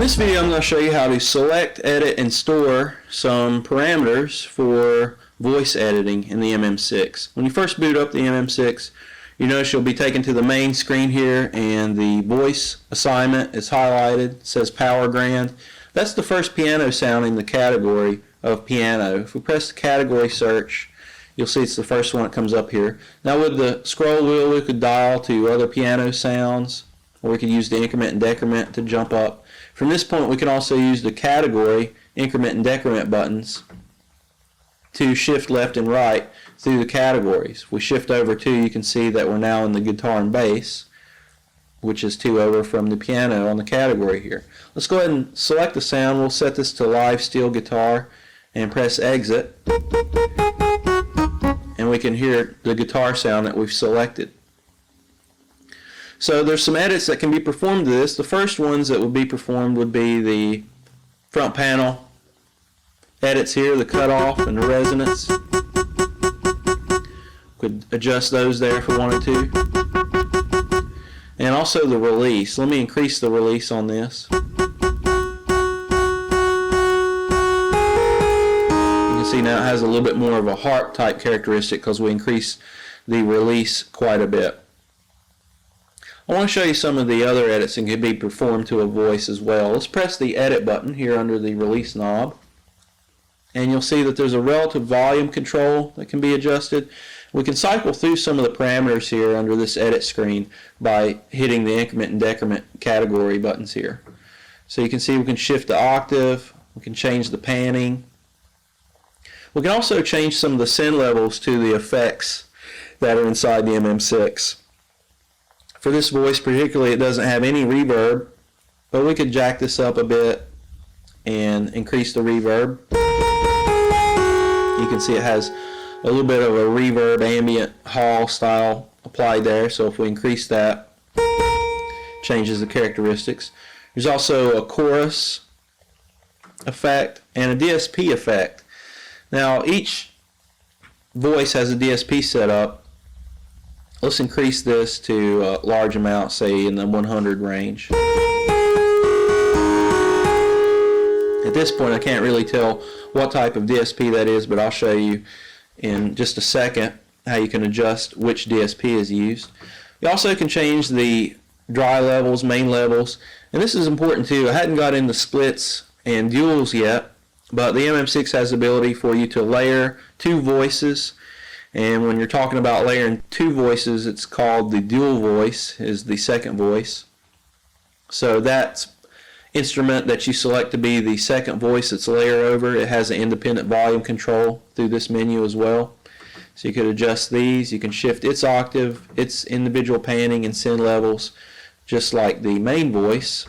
this video I'm going to show you how to select, edit, and store some parameters for voice editing in the MM6. When you first boot up the MM6, you notice you'll be taken to the main screen here and the voice assignment is highlighted. It says Power Grand. That's the first piano sound in the category of piano. If we press the category search, you'll see it's the first one that comes up here. Now with the scroll wheel we could dial to other piano sounds, or we could use the increment and decrement to jump up. From this point we can also use the category, increment and decrement buttons to shift left and right through the categories. If we shift over 2, you can see that we're now in the guitar and bass, which is 2 over from the piano on the category here. Let's go ahead and select the sound. We'll set this to live steel guitar and press exit, and we can hear the guitar sound that we've selected. So there's some edits that can be performed to this. The first ones that would be performed would be the front panel edits here, the cutoff and the resonance. Could adjust those there if we wanted to. And also the release. Let me increase the release on this. You can see now it has a little bit more of a harp type characteristic because we increased the release quite a bit. I want to show you some of the other edits that can be performed to a voice as well. Let's press the edit button here under the release knob, and you'll see that there's a relative volume control that can be adjusted. We can cycle through some of the parameters here under this edit screen by hitting the increment and decrement category buttons here. So you can see we can shift the octave, we can change the panning. We can also change some of the send levels to the effects that are inside the MM6. For this voice particularly, it doesn't have any reverb, but we could jack this up a bit and increase the reverb. You can see it has a little bit of a reverb ambient hall style applied there, so if we increase that, changes the characteristics. There's also a chorus effect and a DSP effect. Now each voice has a DSP set up. Let's increase this to a large amount, say in the 100 range. At this point I can't really tell what type of DSP that is, but I'll show you in just a second how you can adjust which DSP is used. You also can change the dry levels, main levels, and this is important too. I hadn't got into splits and duals yet, but the MM6 has the ability for you to layer 2 voices. And when you're talking about layering 2 voices, it's called the dual voice, is the second voice. So that instrument that you select to be the second voice that's layered over, it has an independent volume control through this menu as well. So you could adjust these, you can shift its octave, its individual panning and send levels, just like the main voice.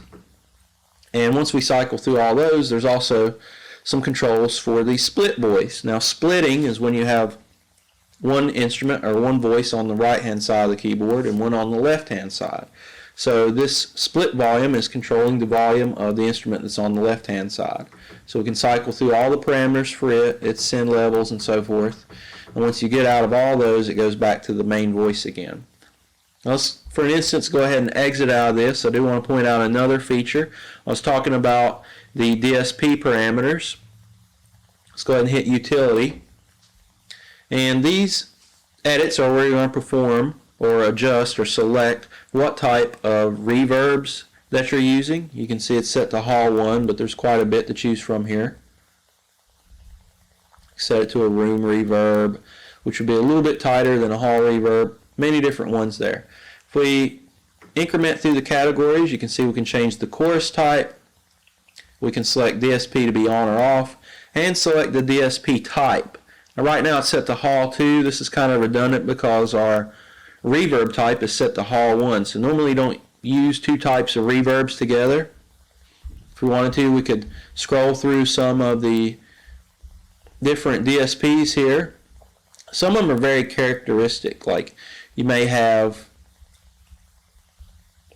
And once we cycle through all those, there's also some controls for the split voice. Now splitting is when you have one instrument or one voice on the right hand side of the keyboard and one on the left hand side. So this split volume is controlling the volume of the instrument that's on the left hand side. So we can cycle through all the parameters for it, its send levels and so forth. And once you get out of all those, it goes back to the main voice again. Let's, for an instance, go ahead and exit out of this. I do want to point out another feature. I was talking about the DSP parameters. Let's go ahead and hit Utility. And these edits are where you're going to perform or adjust or select what type of reverbs that you're using. You can see it's set to Hall 1, but there's quite a bit to choose from here. Set it to a room reverb, which would be a little bit tighter than a hall reverb. Many different ones there. If we increment through the categories, you can see we can change the chorus type. We can select DSP to be on or off, and select the DSP type. Now right now it's set to Hall 2. This is kind of redundant because our reverb type is set to Hall 1. So normally you don't use 2 types of reverbs together. If we wanted to, we could scroll through some of the different DSPs here. Some of them are very characteristic, like you may have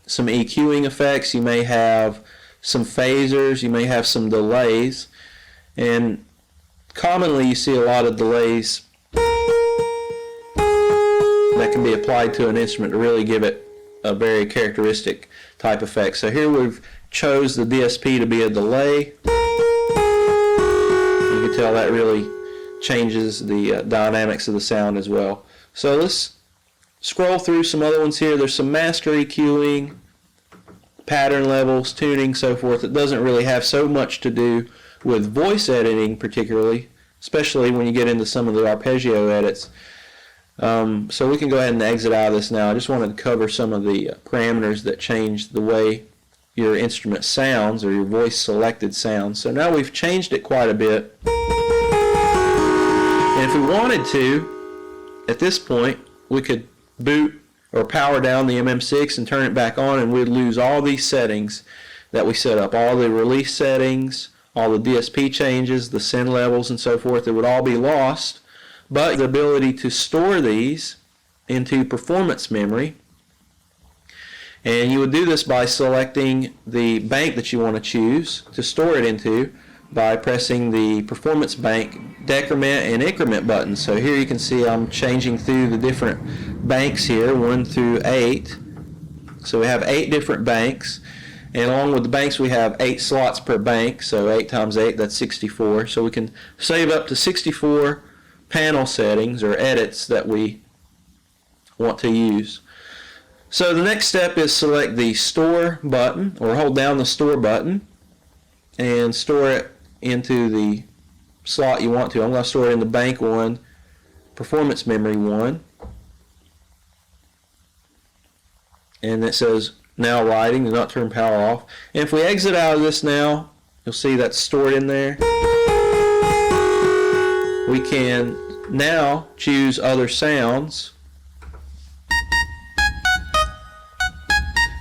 some EQing effects, you may have some phasers, you may have some delays, and commonly you see a lot of delays that can be applied to an instrument to really give it a very characteristic type effect. So here we've chose the DSP to be a delay. You can tell that really changes the dynamics of the sound as well. So let's scroll through some other ones here. There's some master EQing, pattern levels, tuning, so forth. It doesn't really have so much to do with voice editing particularly, especially when you get into some of the arpeggio edits. So we can go ahead and exit out of this now. I just wanted to cover some of the parameters that change the way your instrument sounds, or your voice selected sounds. So now we've changed it quite a bit. And if we wanted to, at this point, we could boot or power down the MM6 and turn it back on, and we'd lose all these settings that we set up. All the release settings, all the DSP changes, the send levels, and so forth. It would all be lost. But the ability to store these into performance memory, and you would do this by selecting the bank that you want to choose to store it into by pressing the performance bank decrement and increment buttons. So here you can see I'm changing through the different banks here, 1 through 8. So we have 8 different banks, and along with the banks we have 8 slots per bank, so 8 times 8, that's 64. So we can save up to 64 panel settings or edits that we want to use. So the next step is select the store button, or hold down the store button and store it into the slot you want to. I'm going to store it in the bank 1, performance memory 1, and it says now writing, do not turn power off. And if we exit out of this now, you'll see that's stored in there. We can now choose other sounds,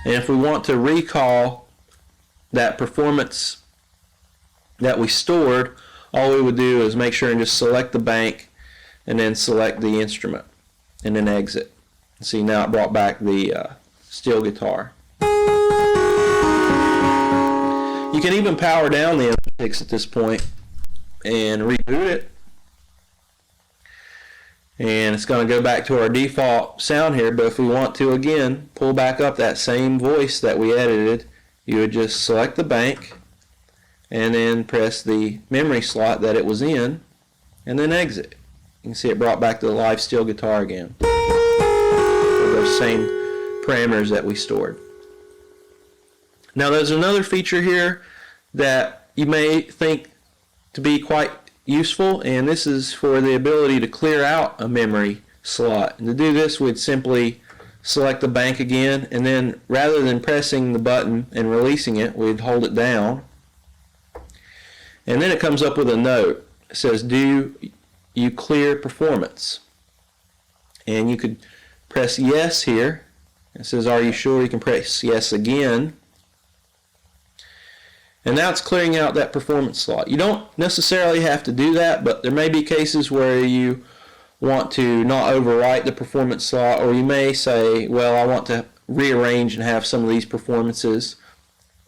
and if we want to recall that performance that we stored, all we would do is make sure and just select the bank and then select the instrument and then exit. See, now it brought back the steel guitar. You can even power down the M6 at this point and reboot it, and it's going to go back to our default sound here. But if we want to again pull back up that same voice that we edited, you would just select the bank and then press the memory slot that it was in and then exit. You can see it brought back the live steel guitar again with those same parameters that we stored. Now there's another feature here that you may think to be quite useful, and this is for the ability to clear out a memory slot. And to do this, we'd simply select the bank again, and then rather than pressing the button and releasing it, we'd hold it down, and then it comes up with a note. It says, do you clear performance? And you could press yes here. It says, are you sure? You can press yes again, and now it's clearing out that performance slot. You don't necessarily have to do that, but there may be cases where you want to not overwrite the performance slot, or you may say, well, I want to rearrange and have some of these performances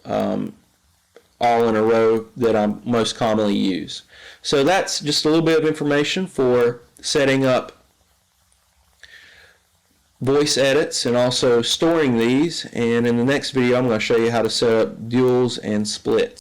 all in a row that I most commonly use. So that's just a little bit of information for setting up voice edits and also storing these. And in the next video I'm going to show you how to set up duals and splits.